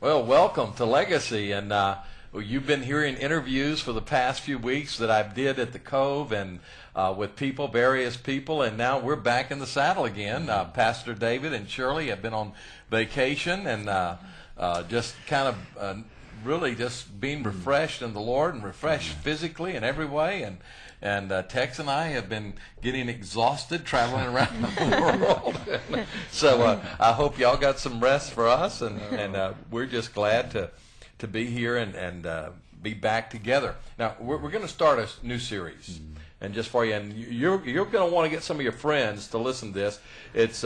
Well, welcome to Legacy, and you've been hearing interviews for the past few weeks that I did at the Cove and with people, various people, and now we're back in the saddle again. Pastor David and Shirley have been on vacation and just kind of really just being refreshed in the Lord and refreshed physically in every way, and Tex and I have been getting exhausted traveling around the world. So I hope y'all got some rest for us, and we're just glad to be here and be back together. Now, we're going to start a new series, and just for you, and you're going to want to get some of your friends to listen to this. It's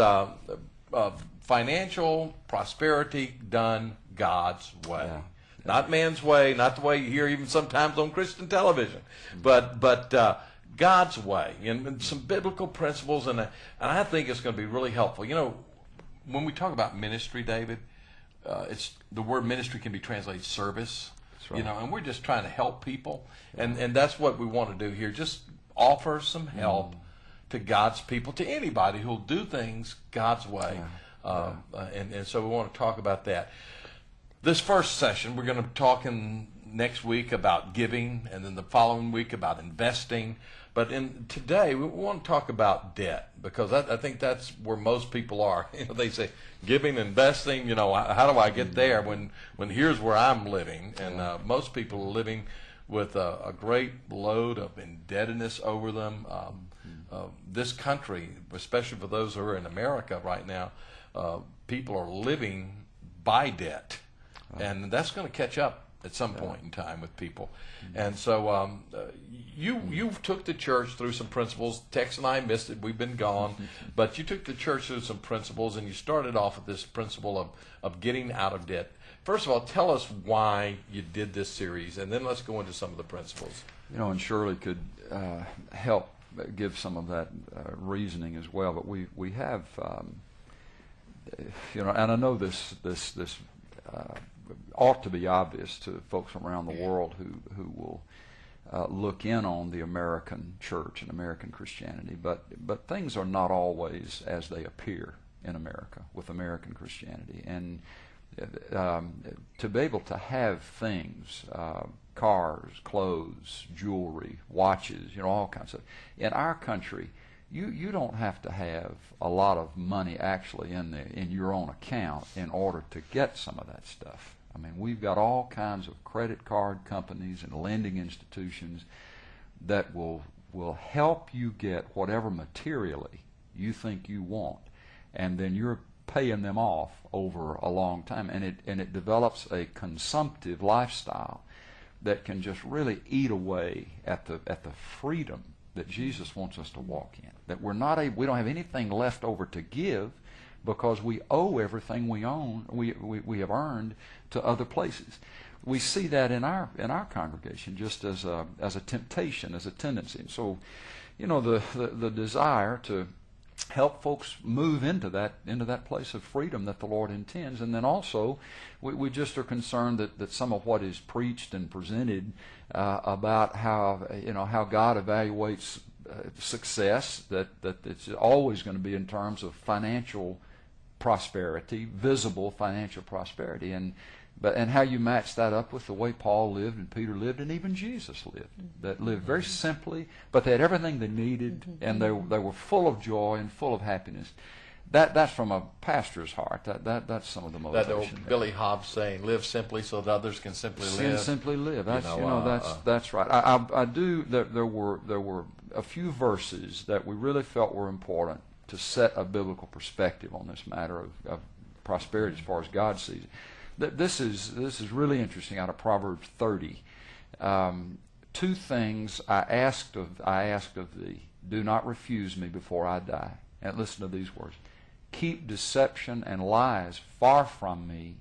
financial prosperity done God's way. Yeah. Not man's way, not the way you hear even sometimes on Christian television, but God's way, and some biblical principles, and I think it's going to be really helpful. You know, when we talk about ministry, David, it's the word ministry can be translated service. That's right. You know, and we're just trying to help people, and that's what we want to do here. Just offer some help to God's people, to anybody who'll do things God's way, and so we want to talk about that. This first session, we're going to be talking next week about giving, and then the following week about investing. But today, we want to talk about debt, because I think that's where most people are. You know, they say giving, investing. You know, how do I get there when here's where I'm living? And most people are living with a great load of indebtedness over them. This country, especially for those who are in America right now, people are living by debt. And that's going to catch up at some point in time with people. And so you took the church through some principles. Tex and I missed it. We've been gone. But you took the church through some principles, and you started off with this principle of getting out of debt. First of all, tell us why you did this series, and then let's go into some of the principles. You know, and Shirley could help give some of that reasoning as well. But we have, you know, and I know this ought to be obvious to folks around the world who will look in on the American church and American Christianity, but things are not always as they appear in America with American Christianity. And to be able to have things, cars, clothes, jewelry, watches, you know, all kinds of, in our country, you don't have to have a lot of money actually in your own account in order to get some of that stuff. I mean, we've got all kinds of credit card companies and lending institutions that will help you get whatever materially you think you want, and then you're paying them off over a long time, and it develops a consumptive lifestyle that can just really eat away at the freedom that Jesus wants us to walk in. That we don't have anything left over to give, because we owe everything we own, we have earned to other places. We see that in our congregation just as a temptation, as a tendency. And so, you know, the desire to help folks move into that place of freedom that the Lord intends. And then also, we just are concerned that some of what is preached and presented about how God evaluates success, that it's always going to be in terms of financial prosperity, visible financial prosperity, and how you match that up with the way Paul lived and Peter lived and even Jesus lived, that lived very simply, but they had everything they needed, and they were full of joy and full of happiness. That's from a pastor's heart. That's some of the motivation. That old Billy Hobbs saying, "Live simply so that others can simply live." Simply live. That's right. I do. There were a few verses that we really felt were important to set a biblical perspective on this matter of prosperity as far as God sees it. This is really interesting out of Proverbs 30. Two things I asked of thee, do not refuse me before I die. And listen to these words. Keep deception and lies far from me.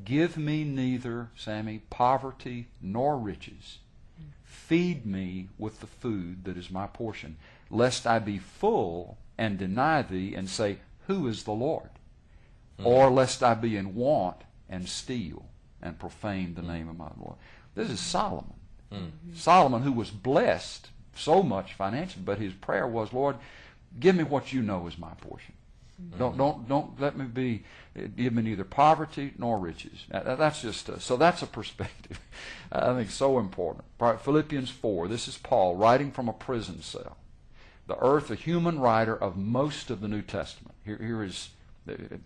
Give me neither, Sammy, poverty nor riches. Feed me with the food that is my portion, lest I be full and deny thee and say, who is the Lord? Or lest I be in want and steal and profane the name of my Lord. This is Solomon. Solomon, who was blessed so much financially, but his prayer was, Lord, give me what you know is my portion. Don't let me give me neither poverty nor riches. That's just so that's a perspective I think so important. Philippians 4. This is Paul writing from a prison cell. The earth, a human writer of most of the New Testament. Here is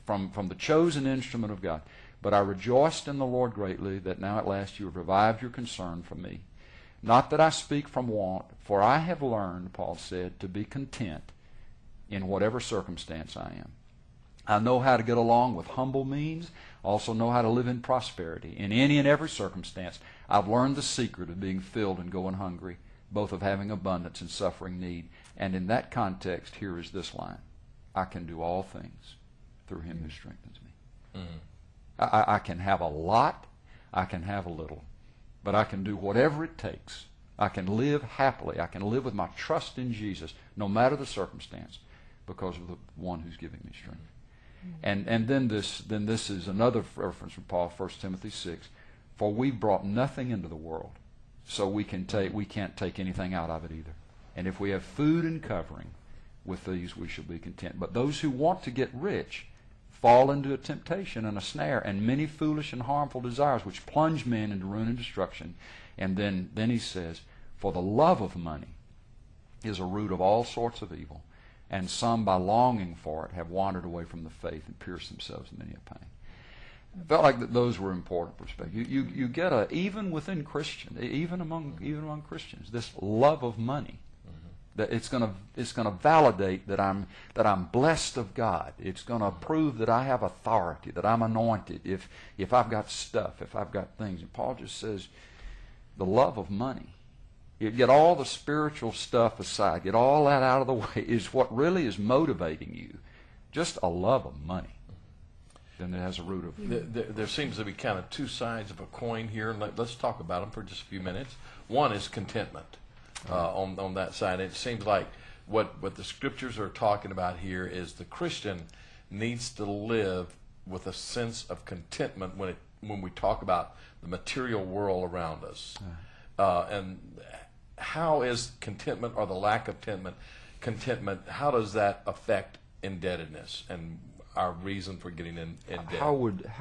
from the chosen instrument of God. But I rejoiced in the Lord greatly that now at last you have revived your concern for me. Not that I speak from want, for I have learned, Paul said, to be content in whatever circumstance I am. I know how to get along with humble means, also know how to live in prosperity. In any and every circumstance, I've learned the secret of being filled and going hungry, both of having abundance and suffering need. And in that context, here is this line: I can do all things through him who strengthens me. I can have a lot, I can have a little, but I can do whatever it takes. I can live happily. I can live with my trust in Jesus, no matter the circumstance, because of the one who's giving me strength. And then this is another reference from Paul, 1 Timothy 6. For we brought nothing into the world, so we can't take anything out of it either. And if we have food and covering, with these we shall be content. But those who want to get rich fall into a temptation and a snare and many foolish and harmful desires, which plunge men into ruin and destruction. And then he says, for the love of money is a root of all sorts of evil, and some by longing for it have wandered away from the faith and pierced themselves in many a pain. I felt like those were important perspectives. You get even within Christians, even among Christians, this love of money. That it's going to validate that I'm blessed of God. It's going to prove that I have authority, that I'm anointed. If I've got stuff, if I've got things, and Paul just says, the love of money. You get all the spiritual stuff aside, get all that out of the way, is what really is motivating you. Just a love of money. Then it has a root of. There seems to be kind of two sides of a coin here, and let's talk about them for just a few minutes. One is contentment. On that side, it seems like what the scriptures are talking about here is the Christian needs to live with a sense of contentment when we talk about the material world around us. And how is contentment, or the lack of contentment, how does that affect indebtedness and our reason for getting in debt? How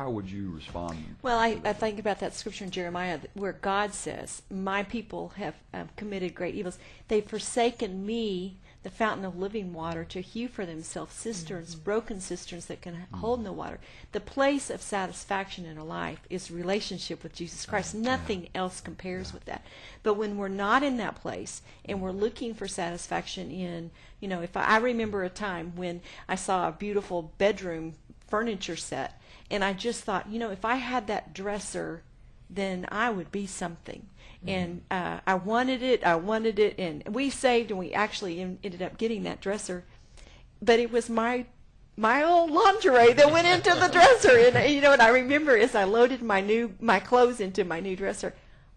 would you respond? Well, I think about that scripture in Jeremiah where God says, my people have committed great evils. They've forsaken me, the fountain of living water, to hew for themselves cisterns, broken cisterns that can hold no water. The place of satisfaction in a life is relationship with Jesus Christ. Nothing else compares with that. But when we're not in that place and we're looking for satisfaction in, if I remember a time when I saw a beautiful bedroom furniture set, and I just thought, if I had that dresser, then I would be something. And I wanted it, and we saved, and we actually ended up getting that dresser. But it was my old lingerie that went into the dresser. And and I remember as I loaded my clothes into my new dresser,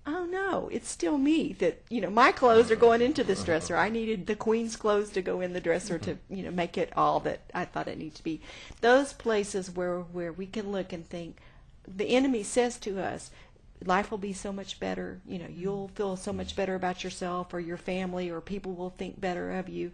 oh no, it's still me. That my clothes are going into this dresser. I needed the queen's clothes to go in the dresser to make it all that I thought it needed to be. Those places where we can look and think, the enemy says to us, life will be so much better. You'll feel so much better about yourself or your family, or people will think better of you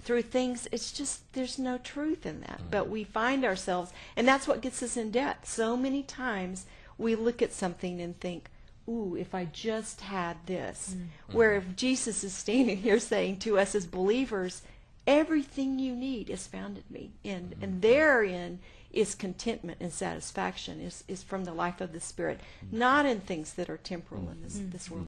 through things. It's just, there's no truth in that. But we find ourselves, and that's what gets us in debt. So many times we look at something and think, ooh, if I just had this. Where if Jesus is standing here saying to us as believers, everything you need is found in me. And therein is contentment and satisfaction, is from the life of the Spirit, not in things that are temporal in this world.